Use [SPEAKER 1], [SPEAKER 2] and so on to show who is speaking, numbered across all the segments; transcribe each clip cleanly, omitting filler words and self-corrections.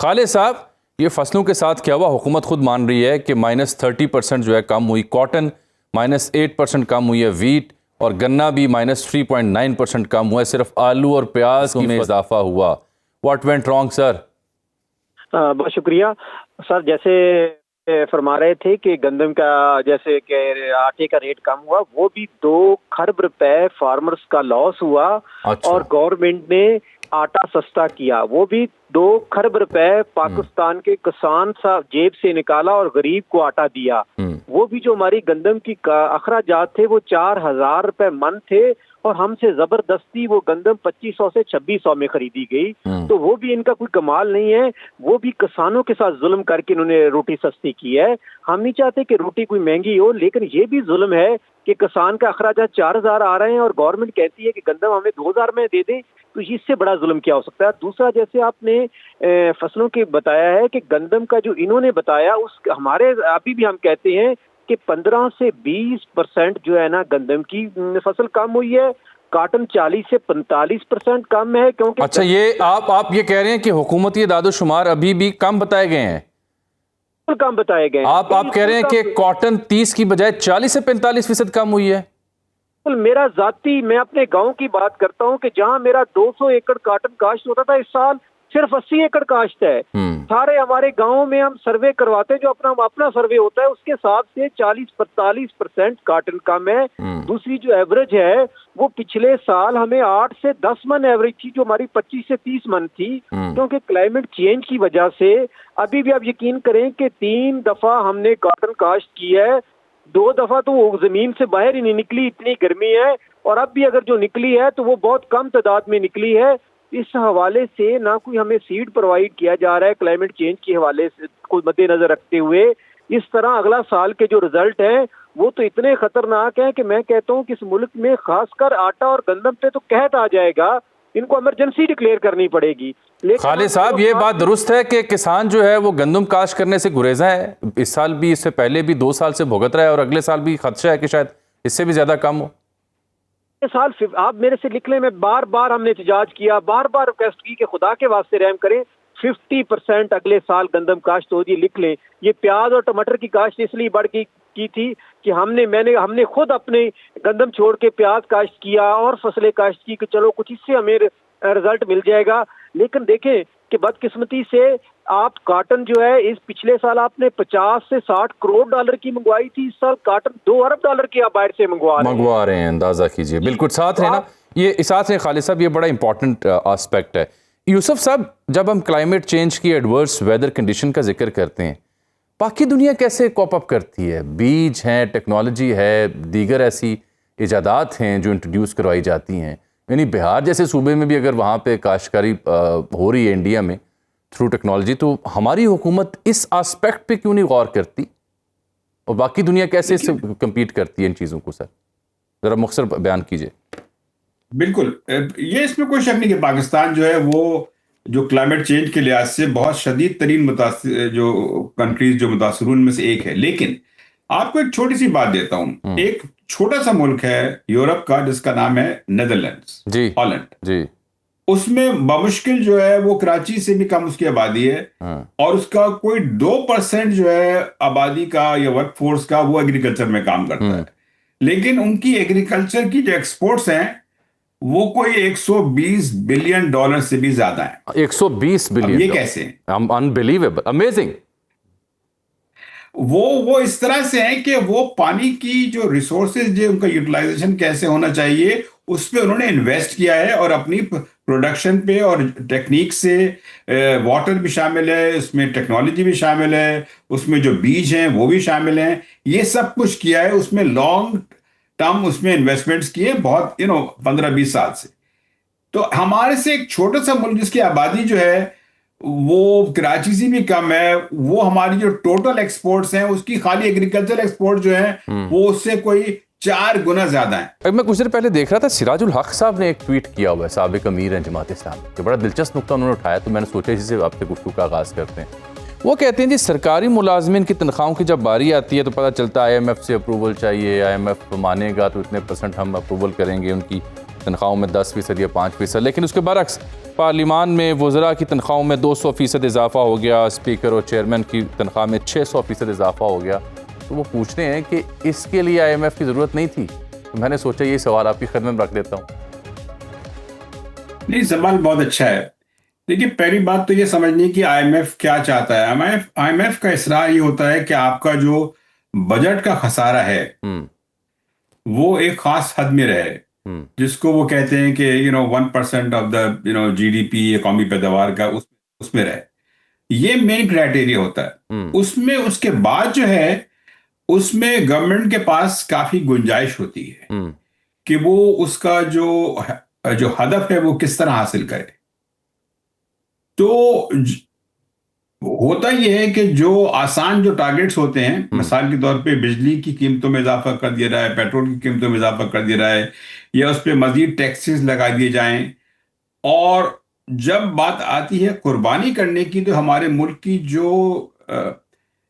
[SPEAKER 1] खालिद साहब, ये फसलों के साथ क्या हुआ? हुकूमत खुद मान रही है कि -30% जो है कम हुई, कॉटन -8% कम हुई है, वीट और गन्ना भी -3.9% कम हुआ है, सिर्फ आलू और प्याज में इजाफा हुआ। What went wrong sir?
[SPEAKER 2] बहुत शुक्रिया सर। जैसे फरमा रहे थे कि गंदम का जैसे कि आटे का रेट कम हुआ, वो भी 2 खरब रुपए फार्मर्स का लॉस हुआ।
[SPEAKER 1] अच्छा।
[SPEAKER 2] और गवर्नमेंट ने आटा सस्ता किया, वो भी 2 खरब रुपए पाकिस्तान के किसान सा जेब से निकाला और गरीब को आटा दिया। वो भी जो हमारी गंदम की अखराजात थे वो 4,000 रुपए मन थे और हमसे जबरदस्ती वो गंदम 2500 से 2600 में खरीदी गई। तो वो भी इनका कोई कमाल नहीं है, वो भी किसानों के साथ जुल्म करके इन्होंने रोटी सस्ती की है। हम नहीं चाहते कि रोटी कोई महंगी हो, लेकिन ये भी जुल्म है कि किसान का अखराजात 4,000 आ रहे हैं और गवर्नमेंट कहती है कि गंदम हमें 2,000 में दे दें। तो इससे बड़ा जुल्म क्या हो सकता है? दूसरा, जैसे आपने फसलों के बताया है कि गंदम का जो इन्होंने बताया, उस हमारे अभी भी हम कहते हैं कि 15 से 20% जो है ना गंदम की फसल कम हुई है। कॉटन 40 से 45% कम है, क्योंकि
[SPEAKER 1] अच्छा, ये आप ये कह रहे हैं कि हुकूमती दादोशुमार अभी भी कम बताए गए हैं?
[SPEAKER 2] कम बताए गए।
[SPEAKER 1] आप कह रहे हैं कि कॉटन 30 की बजाय 40 से 45% कम हुई है?
[SPEAKER 2] मेरा जाती, मैं अपने गांव की बात करता हूं कि जहां मेरा 200 एकड़ कॉटन काश्त होता था, इस साल सिर्फ 80 एकड़ काश्त है। सारे हमारे गांवों में हम सर्वे करवाते हैं, जो अपना सर्वे होता है उसके हिसाब से 40-45% कॉटन कम है। दूसरी जो एवरेज है वो पिछले साल हमें 8 से 10 मन एवरेज थी, जो हमारी 25 से 30 मन थी। क्योंकि क्लाइमेट चेंज की वजह से अभी भी आप यकीन करें कि 3 दफा हमने कॉटन काश्त की है, 2 दफा तो वो जमीन से बाहर ही नहीं निकली, इतनी गर्मी है। और अब भी अगर जो निकली है तो वो बहुत कम तादाद में निकली है। इस हवाले से ना कोई हमें सीड प्रोवाइड किया जा रहा है क्लाइमेट चेंज के हवाले से को मद्देनजर रखते हुए। इस तरह अगला साल के जो रिजल्ट हैं वो तो इतने खतरनाक हैं कि मैं कहता हूं कि इस मुल्क में खासकर आटा और गंदम पे तो कहत आ जाएगा, इनको इमरजेंसी डिक्लेयर करनी पड़ेगी।
[SPEAKER 1] खालिद साहब, ये बात दुरुस्त है कि किसान जो है वो गंदम काश्त करने से गुरेजा है? इस साल भी, इससे पहले भी 2 साल से भुगत रहा है और अगले साल भी खदशा है कि शायद इससे भी ज्यादा कम हो।
[SPEAKER 2] साल आप मेरे से लिख लें, मैं बार बार हमने एहतजाज किया, बार बार रिक्वेस्ट की कि खुदा के वास्ते रहम करें, 50% अगले साल गंदम काश्त हो जी, लिख लें। ये प्याज और टमाटर की काश्त इसलिए बढ़ की थी कि हमने खुद अपने गंदम छोड़ के प्याज काश्त किया और फसलें काश्त की कि चलो कुछ इससे हमें रिजल्ट मिल जाएगा। लेकिन देखें कि बदकिस्मती से आप कॉटन जो है, इस पिछले साल आपने 50 से 60 करोड़ डॉलर की मंगवाई थी, इस साल कॉटन 2 अरब डॉलर की आप बाहर से मंगवा रहे हैं।
[SPEAKER 1] अंदाजा कीजिए। बिल्कुल साथ है ना, ये साथ है खालिद साहब, ये बड़ा इंपॉर्टेंट एस्पेक्ट है। यूसुफ साहब, जब हम क्लाइमेट चेंज की एडवर्स वेदर कंडीशन का जिक्र करते हैं, बाकी दुनिया कैसे कॉप अप करती है? बीज हैं, टेक्नोलॉजी है, दीगर ऐसी इजादात हैं जो इंट्रोड्यूस करवाई जाती हैं। यानी बिहार जैसे सूबे में भी अगर वहाँ पे काश्तकारी हो रही है इंडिया में थ्रू टेक्नोलॉजी, तो हमारी हुकूमत इस एस्पेक्ट पे क्यों नहीं गौर करती? और बाकी दुनिया कैसे इससे कम्पीट करती है इन चीज़ों को? सर ज़रा मुख्तसर बयान कीजिए।
[SPEAKER 3] बिल्कुल, ये इसमें कोई शक नहीं कि पाकिस्तान जो है वो जो क्लाइमेट चेंज के लिहाज से बहुत शदीद तरीन जो कंट्रीज जो मुतासरून में से एक है। लेकिन आपको एक छोटी सी बात देता हूं। एक छोटा सा मुल्क है यूरोप का जिसका नाम है नेदरलैंड्स, हॉलैंड जी। उसमें बामुश्किल जो है वो कराची से भी कम उसकी आबादी है और उसका कोई 2% जो है आबादी का या वर्क फोर्स का वो एग्रीकल्चर में काम करता है। लेकिन उनकी एग्रीकल्चर की जो एक्सपोर्ट्स हैं वो कोई 120 बिलियन डॉलर से भी ज्यादा है।
[SPEAKER 1] 120 बिलियन?
[SPEAKER 3] ये कैसे?
[SPEAKER 1] Unbelievable, amazing.
[SPEAKER 3] वो इस तरह से है कि वो पानी की जो रिसोर्सेज जो उनका यूटिलाइजेशन कैसे होना चाहिए उस पर उन्होंने इन्वेस्ट किया है और अपनी प्रोडक्शन पे और टेक्निक से, वाटर भी शामिल है उसमें, टेक्नोलॉजी भी शामिल है उसमें, जो बीज हैं वो भी शामिल हैं, ये सब कुछ किया है उसमें। लॉन्ग टर्म उसमें इन्वेस्टमेंट्स किए बहुत 15-20 साल से। तो हमारे से एक छोटा सा मुल्क जिसकी आबादी जो है वो कराची से भी कम है, वो हमारी जो टोटल एक्सपोर्ट्स हैं उसकी खाली एग्रीकल्चर एक्सपोर्ट जो है वो उससे कोई 4 गुना ज्यादा है।
[SPEAKER 1] मैं कुछ देर पहले देख रहा था, सिराजुल हक साहब ने एक ट्वीट किया हुआ है, साबिक अमीर हैं जमात इस्लाम के, बड़ा दिलचस्प नुक्ता उन्होंने उठाया, तो मैंने सोचा इसी से आपसे गुफ्तगू का आगाज करते हैं। वो कहते हैं जी, सरकारी मुलाजमिन की तनख्वाहों की जब बारी आती है तो पता चलता है IMF से अप्रूवल चाहिए, IMF मानेगा तो इतने % हम अप्रूवल करेंगे उनकी, तनख्वाहों में 10% या 5%, लेकिन उसके बरक्स पार्लिमान में वज़रा की तनख्वाहों में 200% इजाफा हो गया, स्पीकर और चेयरमैन की तनख्वाह में 600% इजाफा हो गया। तो वो पूछते हैं कि इसके लिए IMF की ज़रूरत नहीं थी। तो मैंने सोचा ये सवाल आपकी खिदमत में रख देता हूँ।
[SPEAKER 3] नहीं, सवाल बहुत अच्छा है। देखिए, पहली बात तो ये समझनी कि IMF क्या चाहता है। IMF का इसरार ये होता है कि आपका जो बजट का खसारा है वो एक खास हद में रहे, जिसको वो कहते हैं कि 1% ऑफ द GDP या कौमी पैदावार का उसमें रहे। ये मेन क्राइटेरिया होता है। उसमें उसके बाद जो है उसमें गवर्नमेंट के पास काफी गुंजाइश होती है कि वो उसका जो हदफ है वो किस तरह हासिल करे। तो होता यह है कि जो आसान जो टारगेट्स होते हैं, मिसाल के तौर पे बिजली की कीमतों में इजाफा कर दिया रहा है, पेट्रोल की कीमतों में इजाफा कर दिया रहा है, या उस पर मजीद टैक्सेस लगा दिए जाएं। और जब बात आती है कुर्बानी करने की, तो हमारे मुल्क की जो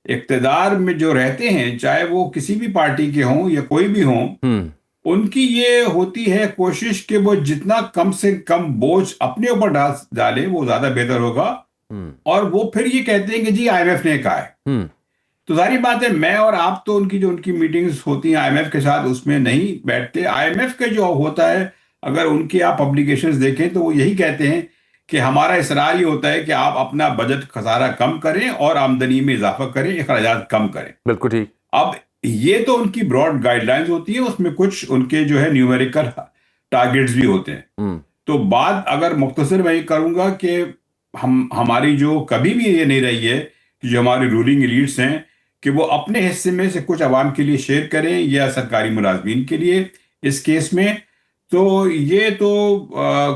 [SPEAKER 3] इक़्तिदार में जो रहते हैं, चाहे वो किसी भी पार्टी के हों या कोई भी हों, उनकी ये होती है कोशिश कि वो जितना कम से कम बोझ अपने ऊपर डाले वो ज्यादा बेहतर होगा। और वो फिर ये कहते हैं कि जी IMF ने कहा है। तो जाहिर बात है, मैं और आप तो उनकी मीटिंग्स होती हैं IMF के साथ, उसमें नहीं बैठते। IMF का जो होता है, अगर उनकी आप पब्लिकेशंस देखें तो वो यही कहते हैं कि हमारा इसरार ये होता है कि आप अपना बजट खसारा कम करें और आमदनी में इजाफा करें, अखराजात कम करें।
[SPEAKER 1] बिल्कुल ठीक।
[SPEAKER 3] अब ये तो उनकी ब्रॉड गाइडलाइंस होती है, उसमें कुछ उनके जो है न्यूमेरिकल टारगेट्स भी होते हैं। तो बात अगर मुख्तसर मैं करूंगा कि हमारी जो कभी भी ये नहीं रही है कि जो हमारी रूलिंग एलीट्स हैं कि वो अपने हिस्से में से कुछ आवाम के लिए शेयर करें या सरकारी मुलाजमीन के लिए। इस केस में तो ये तो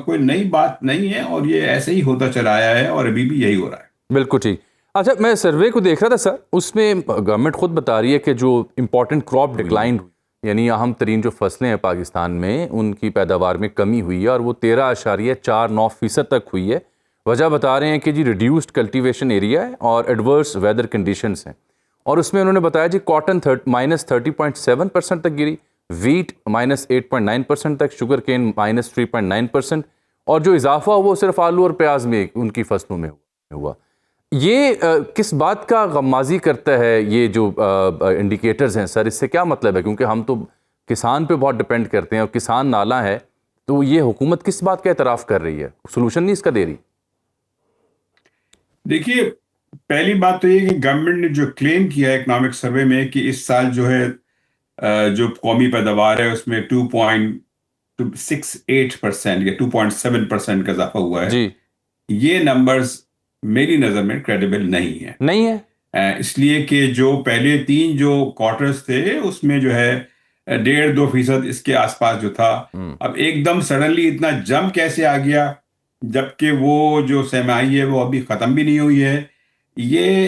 [SPEAKER 3] कोई नई बात नहीं है, और ये ऐसे ही होता चला आया है और अभी भी यही हो रहा है।
[SPEAKER 1] बिल्कुल ठीक। अच्छा, मैं सर्वे को देख रहा था सर, उसमें गवर्नमेंट खुद बता रही है कि जो इम्पोर्टेंट क्रॉप डिक्लाइन हुई, यानी अहम तरीन जो फसलें हैं पाकिस्तान में, उनकी पैदावार में कमी हुई है और वो 13.49% तक हुई है। वजह बता रहे हैं कि जी रिड्यूस्ड कल्टीवेशन एरिया है और एडवर्स वेदर कंडीशंस हैं। और उसमें उन्होंने बताया जी कॉटन -30.7% तक गिरी, वीट -8.9% तक, शुगर केन -3.9%, और जो इजाफा वो सिर्फ आलू और प्याज में उनकी फसलों में हुआ। ये किस बात का गम्माजी करता है, ये जो इंडिकेटर्स हैं सर, इससे क्या मतलब है? क्योंकि हम तो किसान पे बहुत डिपेंड करते हैं और किसान नाला है, तो ये हुकूमत किस बात का एतराफ़ कर रही है, सोल्यूशन नहीं इसका दे रही?
[SPEAKER 3] देखिए, पहली बात तो ये कि गवर्नमेंट ने जो क्लेम किया है इकोनॉमिक सर्वे में कि इस साल जो है जो कौमी पैदावार है उसमें 2.68% या 2.7% का इजाफा हुआ है जी। ये नंबर्स मेरी नजर में क्रेडिबल नहीं है इसलिए कि जो पहले 3 जो क्वार्टर्स थे उसमें जो है 1.5-2% इसके आसपास जो था, अब एकदम सडनली इतना जंप कैसे आ गया, जबकि वो जो सहमाई है वो अभी खत्म भी नहीं हुई है। ये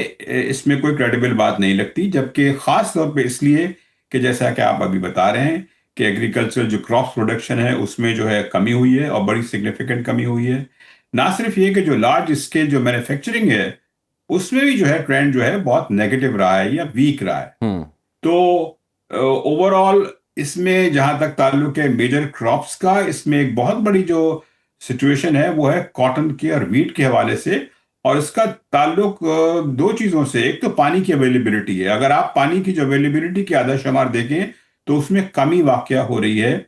[SPEAKER 3] इसमें कोई क्रेडिबल बात नहीं लगती, जबकि खास तौर पे इसलिए कि जैसा कि आप अभी बता रहे हैं कि एग्रीकल्चर जो क्रॉप प्रोडक्शन है उसमें जो है कमी हुई है और बड़ी सिग्निफिकेंट कमी हुई है। ना सिर्फ ये कि जो लार्ज स्केल जो मैन्युफैक्चरिंग है उसमें भी जो है ट्रेंड जो है बहुत नेगेटिव रहा है या वीक रहा है। तो ओवरऑल इसमें जहां तक ताल्लुक है मेजर क्रॉप्स का, इसमें एक बहुत बड़ी जो सिचुएशन है वो है कॉटन के और वीट के हवाले से, और इसका ताल्लुक 2 चीजों से। एक तो पानी की अवेलेबिलिटी है। अगर आप पानी की जो अवेलेबिलिटी की आदमशुमार देखें तो उसमें कमी वाकया हो रही है,